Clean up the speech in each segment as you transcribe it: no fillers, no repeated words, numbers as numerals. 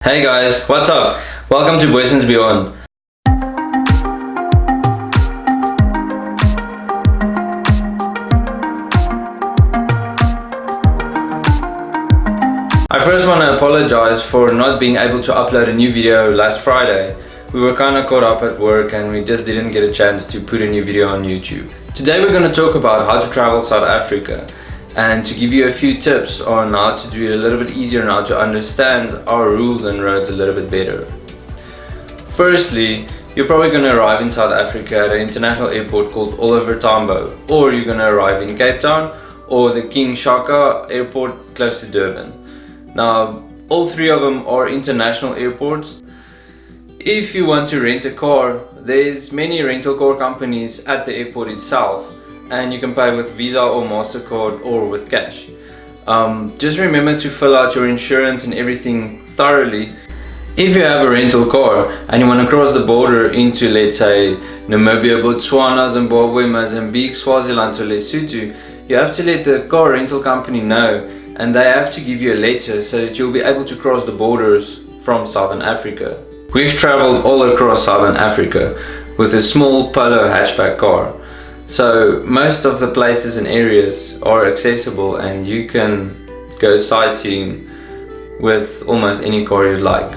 Hey guys, what's up? Welcome to Booysens Beyond. I first want to apologize for not being able to upload a new video last Friday. We were kind of caught up at work and we just didn't get a chance to put a new video on YouTube. Today we're going to talk about how to travel South Africa and to give you a few tips on how to do it a little bit easier and how to understand our rules and roads a little bit better. Firstly, you're probably going to arrive in South Africa at an international airport called Oliver Tambo, or you're going to arrive in Cape Town or the King Shaka airport close to Durban. Now, all three of them are international airports. If you want to rent a car, there's many rental car companies at the airport itself, and you can pay with Visa or MasterCard or with cash. Just remember to fill out your insurance and everything thoroughly. If you have a rental car and you want to cross the border into, let's say, Namibia, Botswana, Zimbabwe, Mozambique, Swaziland or Lesotho, you have to let the car rental company know, and they have to give you a letter so that you'll be able to cross the borders from Southern Africa. We've traveled all across Southern Africa with a small Polo hatchback car. So most of the places and areas are accessible and you can go sightseeing with almost any car you'd like.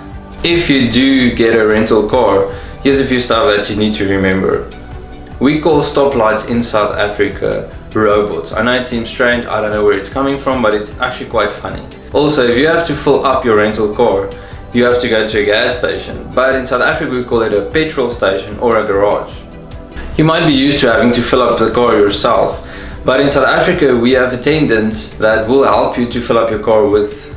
If you do get a rental car, here's a few stuff that you need to remember. We call stoplights in South Africa robots. I know it seems strange, I don't know where it's coming from, but it's actually quite funny. Also, if you have to fill up your rental car, you have to go to a gas station, but in South Africa we call it a petrol station or a garage. You might be used to having to fill up the car yourself, but in South Africa we have attendants that will help you to fill up your car with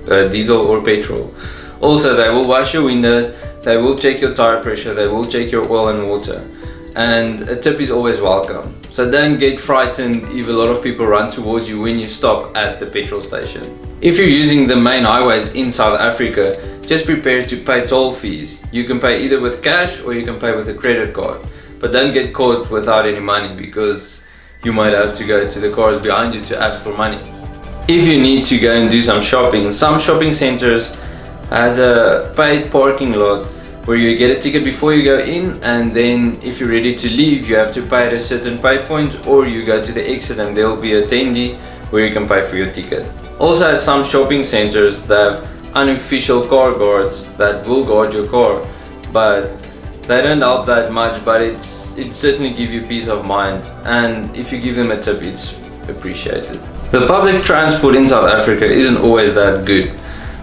diesel or petrol. Also, they will wash your windows, they will check your tire pressure, they will check your oil and water, and a tip is always welcome. So don't get frightened if a lot of people run towards you when you stop at the petrol station. If you're using the main highways in South Africa, just prepare to pay toll fees. You can pay either with cash or you can pay with a credit card. But don't get caught without any money, because you might have to go to the cars behind you to ask for money. If you need to go and do some shopping, some shopping centers has a paid parking lot where you get a ticket before you go in, and then if you're ready to leave you have to pay at a certain pay point, or you go to the exit and there'll be a attendee where you can pay for your ticket. Also, at some shopping centers they have unofficial car guards that will guard your car, but they don't help that much, but it certainly gives you peace of mind, and if you give them a tip it's appreciated. The public transport in South Africa isn't always that good.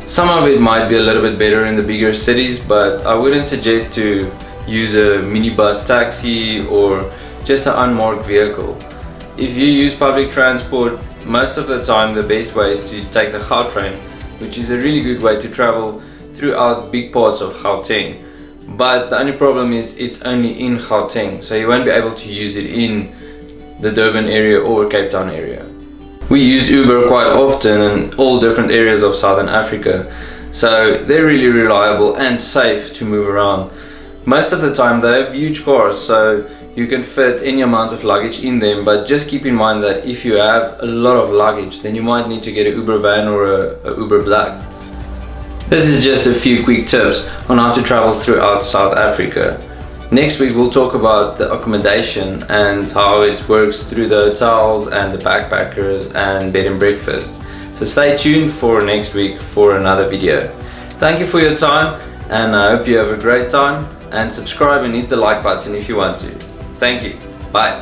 Some of it might be a little bit better in the bigger cities, but I wouldn't suggest to use a minibus taxi or just an unmarked vehicle. If you use public transport, most of the time the best way is to take the Gautrain, which is a really good way to travel throughout big parts of Gauteng. But the only problem is it's only in Gauteng, so you won't be able to use it in the Durban area or Cape Town area. We use Uber quite often in all different areas of Southern Africa, so they're really reliable and safe to move around. Most of the time they have huge cars, so you can fit any amount of luggage in them, but just keep in mind that if you have a lot of luggage, then you might need to get an Uber van or a Uber Black. This is just a few quick tips on how to travel throughout South Africa. Next week we'll talk about the accommodation and how it works through the hotels and the backpackers and bed and breakfast. So stay tuned for next week for another video. Thank you for your time, and I hope you have a great time, and subscribe and hit the like button if you want to. Thank you. Bye.